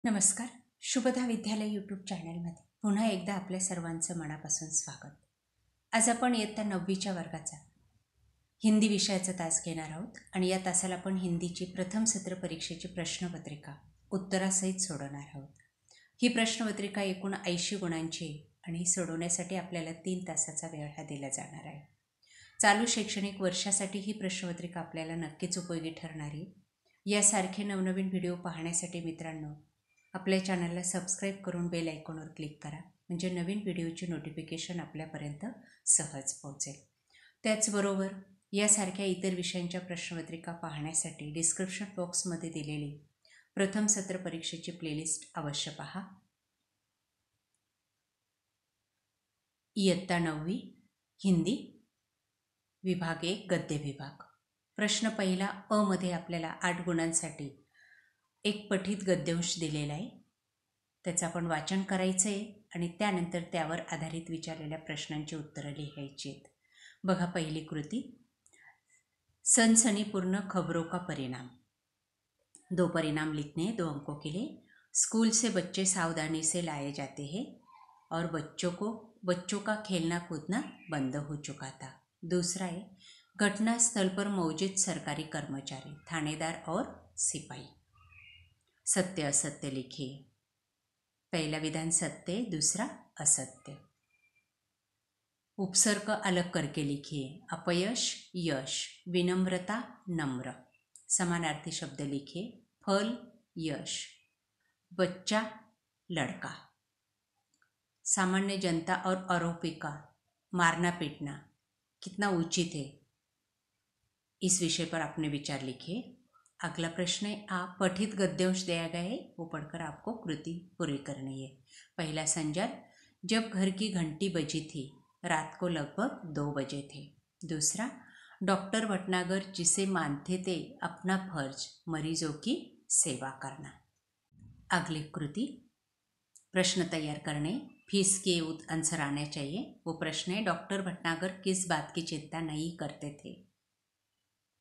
नमस्कार. शुभदा विद्यालय यूट्यूब चॅनलमध्ये पुन्हा एकदा आपल्या सर्वांचं मनापासून स्वागत. आज आपण इयत्ता 9वीच्या वर्गाचा हिंदी विषयाचा तास घेणार आहोत आणि या तासाला आपण हिंदीची प्रथम सत्र परीक्षेची प्रश्नपत्रिका उत्तरासहित सोडवणार आहोत. ही प्रश्नपत्रिका एकूण 80 गुणांची आणि सोडवण्यासाठी आपल्याला 3 तासाचा वेळ हा दिला जाणार आहे. चालू शैक्षणिक वर्षासाठी ही प्रश्नपत्रिका आपल्याला नक्कीच उपयोगी ठरणार आहे. यासारखे नवनवीन व्हिडिओ पाहण्यासाठी मित्रांनो आपल्या चॅनलला सबस्क्राईब करून बेल आयकॉनवर क्लिक करा, म्हणजे नवीन व्हिडिओची नोटिफिकेशन आपल्यापर्यंत सहज पोहोचेल. त्याचबरोबर यासारख्या इतर विषयांच्या प्रश्नपत्रिका पाहण्यासाठी डिस्क्रिप्शन बॉक्समध्ये दिलेली प्रथम सत्र परीक्षेची प्लेलिस्ट अवश्य पहा. इयत्ता 9वी हिंदी विभाग 1 गद्य विभाग. प्रश्न पहिला अ मध्ये आपल्याला 8 गुणांसाठी एक पठित गद्यांश दिलेला आहे. त्याचं आपण वाचन करायचं आहे आणि त्यानंतर त्यावर आधारित विचारलेल्या प्रश्नांची उत्तरं लिहायची आहेत. बघा पहिली कृती, सनसनीपूर्ण खबरों का परिणाम. 2 परिणाम लिखने हैं, 2 अंकों के लिए. स्कूल से बच्चे सावधानी से लाए जाते हैं और बच्चों का खेलना कूदना बंद हो चुका था. दूसरा है, घटना स्थल पर मौजूद सरकारी कर्मचारी, थानेदार और सिपाही. सत्य असत्य लिखिए. पहला विधान सत्य, दूसरा असत्य. उपसर्ग अलग करके लिखिए. अपयश यश, विनम्रता नम्र. समानार्थी शब्द लिखिए. फल यश, बच्चा लड़का. सामान्य जनता और आरोपी का मारना पीटना कितना उचित है, इस विषय पर अपने विचार लिखिए. अगला प्रश्न है, आप पठित गद्यांश दिया गया है, वो पढ़कर आपको कृति पूरी करनी है. पहला संजय, जब घर की घंटी बजी थी रात को लगभग 2 बजे थे. दूसरा, डॉक्टर भटनागर जिसे मानते थे अपना फर्ज मरीजों की सेवा करना. अगली कृति, प्रश्न तैयार करने, फीस के आंसर आने चाहिए. वो प्रश्न है, डॉक्टर भटनागर किस बात की चिंता नहीं करते थे.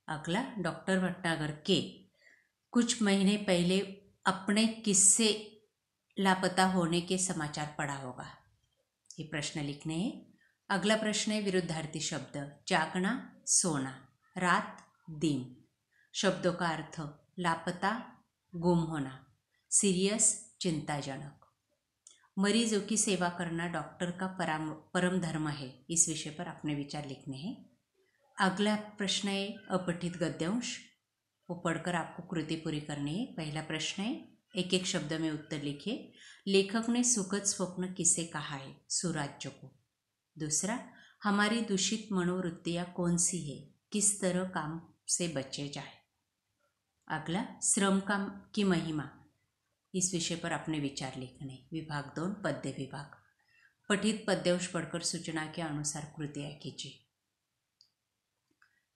अगला, डॉक्टर भटनागर के कुछ महीने पहले अपने किससे लापता होने के समाचार पढ़ा होगा. ये प्रश्न लिखने हैं. अगला प्रश्न है विरुद्धार्थी शब्द. जागना सोना, रात दिन. शब्दों का अर्थ, लापता गुम होना, सीरियस चिंताजनक. मरीजों की सेवा करना डॉक्टर का परम धर्म है, इस विषय पर अपने विचार लिखने हैं. अगला प्रश्न है अपठित गद्यांश, वो पढ़कर आपको कृति पूरी करनी है. पहला प्रश्न है, एक एक शब्द में उत्तर लिखिए. लेखक ने सुखद स्वप्न किसे कहा है. सुराज्य को. दूसरा, हमारी दूषित मनोवृत्तियाँ कौन सी है, किस तरह काम से बचे जाए. अगला, श्रम काम की महिमा, इस विषय पर अपने विचार लिखने. विभाग 2 पद्य विभाग. पठित पद्यांश पढ़कर सूचना के अनुसार कृतियाँ कीजिए.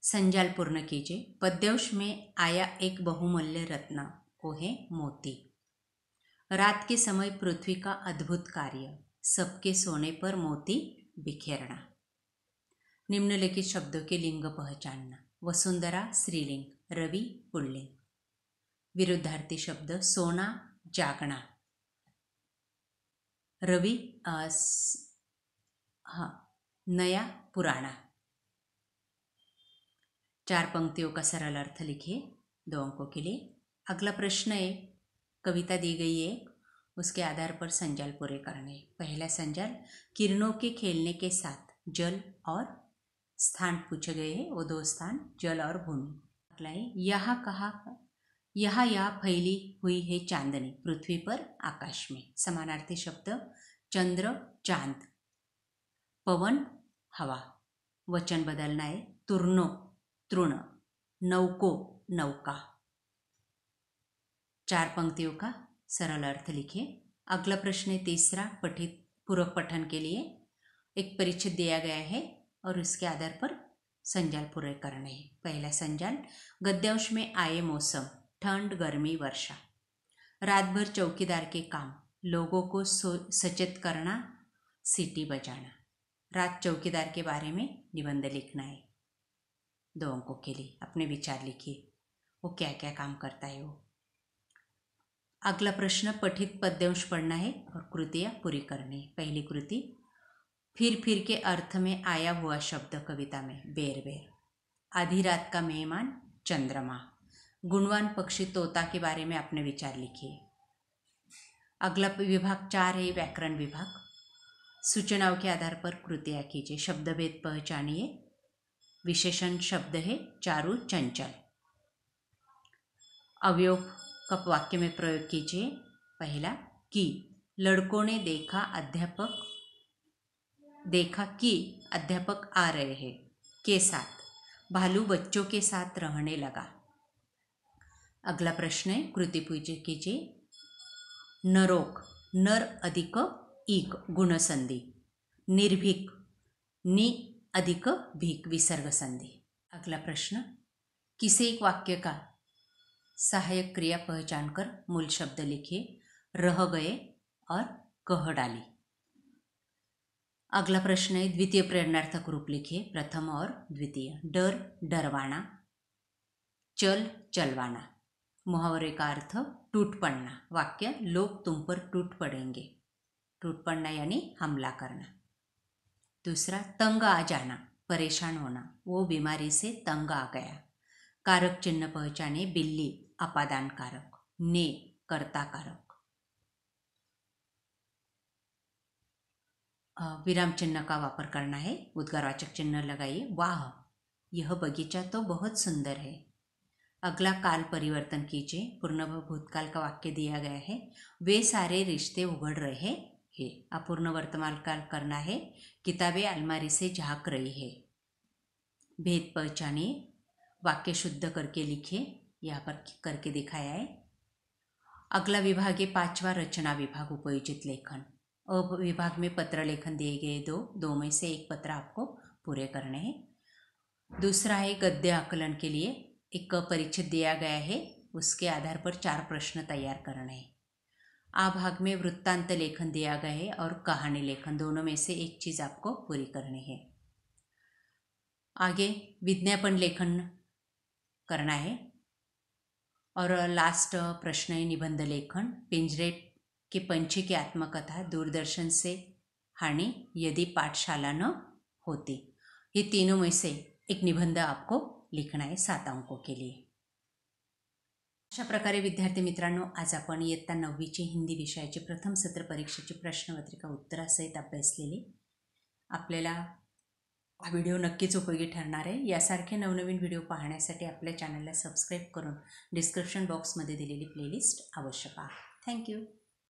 संजाल पूर्ण कीजिए. पद्यांश में आया एक बहुमूल्य रत्न, वो है मोती. रात के समय पृथ्वी का अद्भुत कार्य, सबके सोने पर मोती बिखेरना. निम्नलिखित शब्दों के लिंग पहचानना. वसुंधरा स्त्रीलिंग, रवि पुल्लिंग. विरुद्धार्थी शब्द, सोना जागना, रवि नया पुराना. 4 पंक्तियों का सरल अर्थ लिखिए, 2 अंकों के लिए. अगला प्रश्न है, कविता दी गई है, उसके आधार पर संजाल पूरे करने. पहला संजाल, किरणों के खेलने के साथ जल और स्थान पूछे गए हैं, वो 2 स्थान जल और भूमि. अगला है, यहाँ फैली हुई है चांदनी, पृथ्वी पर आकाश में. समानार्थी शब्द, चंद्र चांद, पवन हवा. वचन बदलना है. तुरनो तृण, नौको नौका. 4 पंक्तियों का सरल अर्थ लिखिए. अगला प्रश्न है तीसरा, पठित पूरक पठन के लिए एक परिच्छेद दिया गया है और उसके आधार पर संजाल पूरे करने हैं. पहला संजाल, गद्यांश में आए मौसम, ठंड गर्मी वर्षा. रात भर चौकीदार के काम, लोगों को सचेत करना, सीटी बजाना. रात चौकीदार के बारे में निबंध लिखना है. 2 अंकों के लिए अपने विचार लिखिए, वो क्या क्या काम करता है वो. अगला प्रश्न पठित पद्यांश पढ़ना है और कृतियाँ पूरी करनी है। पहली कृति, फिर फिर के अर्थ में आया हुआ शब्द कविता में बेर बेर। आधी रात का मेहमान चंद्रमा। गुणवान पक्षी तोता के बारे में अपने विचार लिखिए। अगला विभाग 4 है व्याकरण विभाग। सूचनाओं के आधार पर कृतियाँ कीजिए। शब्दभेद पहचानिए। विशेषण शब्द है चारु चंचल। अवयव का वाक्य में प्रयोग कीजिए। पहला, कि लड़कों ने देखा कि अध्यापक आ रहे हैं। के साथ, भालू बच्चों के साथ रहने लगा। अगला प्रश्न है, कृति पूजा कीजिए। नरोक, नर अधिक ईक गुणसंधि। निर्भीक, नि अधिक भीक विसर्ग संधि। अगला प्रश्न, किसी एक वाक्य का सहायक क्रिया पहचान कर मूल शब्द लिखिए। रह गए और कह डाली। अगला प्रश्न है, द्वितीय प्रेरणार्थक रूप लिखिए, प्रथम और द्वितीय। डर डरवाना, चल चलवाना। मुहावरे का अर्थ टूट पड़ना। वाक्य, लोग तुम पर टूट पड़ेंगे। टूट पड़ना यानी हमला करना। दूसरा, तंग आ जाना, परेशान होना, वो बीमारी से तंग आ गया। कारक चिन्ह पहचाने। बिल्ली अपादान कारक, ने कर्ता कारक। विराम चिन्ह का वापर करना है। उद्गारवाचक चिन्ह लगाइए। वाह, यह बगीचा तो बहुत सुंदर है। अगला, काल परिवर्तन कीजिए। पूर्ण भूतकाल का वाक्य दिया गया है। वे सारे रिश्ते उघड़ रहे हैं। अपूर्ण वर्तमान काल करना है। किताबें अलमारी से झांक रही है। भेद पहचानिए। वाक्य शुद्ध करके लिखिए। यहाँ पर करके दिखाया है। अगला विभाग है 5वां, रचना विभाग, उपयोजित लेखन। अब विभाग में पत्र लेखन दिए गए दो में से एक पत्र आपको पूरे करने हैं। दूसरा है गद्य आकलन के लिए एक परिच्छेद दिया गया है, उसके आधार पर 4 प्रश्न तैयार करने हैं। आ भाग में वृत्तांत लेखन दिया गया है और कहानी लेखन, दोनों में से एक चीज आपको पूरी करनी है। आगे विज्ञापन लेखन करना है। और लास्ट प्रश्न है निबंध लेखन। पिंजरे के पंछी की आत्मकथा, दूरदर्शन से हानि, यदि पाठशाला न होती। ये तीनों में से एक निबंध आपको लिखना आहे 7 अंकों के लिए। अशा प्रकारे विद्यार्थी मित्रांनो, आज आपण इयत्ता 9वीची हिंदी विषयाची प्रथम सत्र परीक्षेची प्रश्नपत्रिका उत्तरासहित अभ्यासलेली। आपल्याला हा व्हिडिओ नक्कीच उपयोगी ठरणार आहे। यासारखे नवनवीन व्हिडिओ पाहण्यासाठी आपल्या चॅनलला सबस्क्राईब करून डिस्क्रिप्शन बॉक्समध्ये दिलेली प्लेलिस्ट अवश्य पहा। थँक्यू।